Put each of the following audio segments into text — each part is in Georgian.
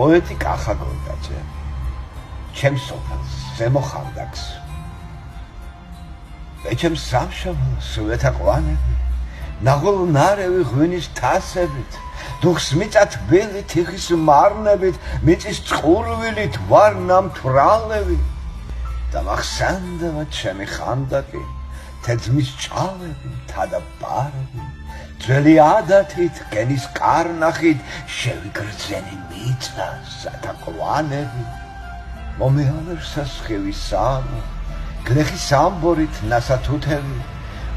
პოეტი კახა გორგაძე ჩემს სოფელს ზემო ხანდაკს ეჩემ სამშაბლოს ვეთაყვანები ნაღოლ ნარევი ღვინის თასებით დუხს მიწათ ბელი თიხის მარნებით მიწის წყურვილით ვარ ნამთვრალები და მახსენდება ჩემი ხანდაკი თეძმის ჭალები მთა ბარები ძველი ადათით გენის კარნახით შევიგრძენი მიწა სათაყვანები მომეალებს სასხივი სამო გლეხის ამბორით ნასათუთები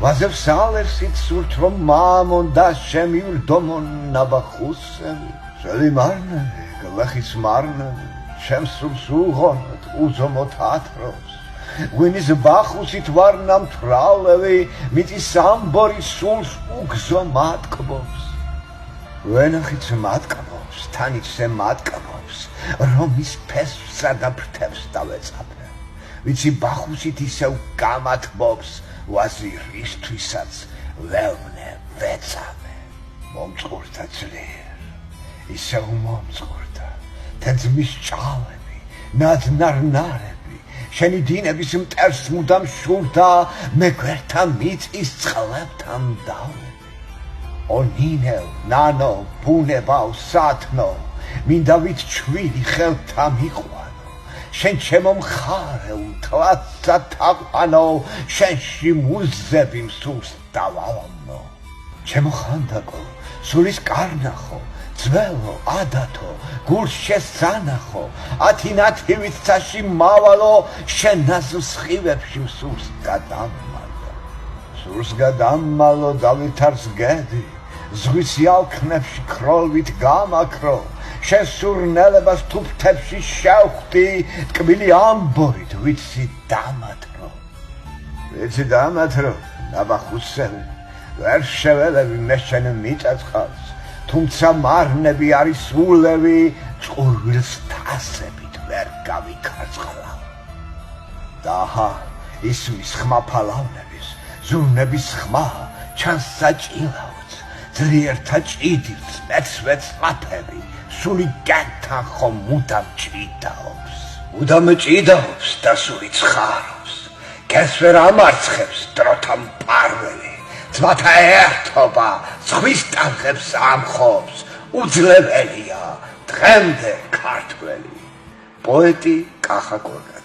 ვაზებს ალერსით სურთ რომ მამონ და შემივლდომონ ნაბახუსები ძველი მარნები გლეხის მარნები ჩემს სულს უღონოთ უზომოთ ათროს ღვინის ბახუსით ვარ ნამთვრალები მიწის ამბორი სულს უგზო მატკბობს ვენახიც მატკბობს თანიცე მატკბობს რომ ის ფესვსა და ფრთებს დავეწაფე ვიცი ბახუსით ისევ გამათბობს ვაზირისთვისაც ვევნე ვეწამე მომწყურდა ძლიერ ისევ მომწყურდა თეძმის ჭალები ნადნარნარები შენი დინების მტერს მუდამ შურდა მე გვერთა მიწის წყლებთან დავლები ონინევ ნანო ბუნებავ სათნო მინდა ვით ჩვილი ხელთა მიყვანო შენ ჩემო მხარე უთლაცა თაყვანო შენში მუზები მსურს დავალამნო ჩემო ხანდაკო სულის კარნახო ძველო ადათო გულს შესანახო ათინათივით ცაში მავალო შენ ნაზვ სხივებში მსურს გადამალო დავითარს გედი ზღვის ალქნებში ქროლვით გამაქრო შენ სურნელებას თუფთებში შევხვდი ტკბილი ამბორით ვიცი დამათრო ნაბახუსები ვერ შეველები მე შენ მიწაწყალს თუმცა მარნები არის სულები ჭურვილს თასებით ვერ გავიქარწყლავ და აჰა ისმის ხმა ფალავნების ზურნების ხმა ჩანს საჭილაოც ძლიერთა ჭიდილს მეცვეც ლაფები სული გენთან ხომ მუდამ ჭიდაობს და სული ცხარობს გეს ვერ ამარცხებს დროთა მპარველი ძმათა ერთობა ზღვის ტალღებს ამხობს უძლებელია დღემდე ქართველი პოეტი კახა გორგაძე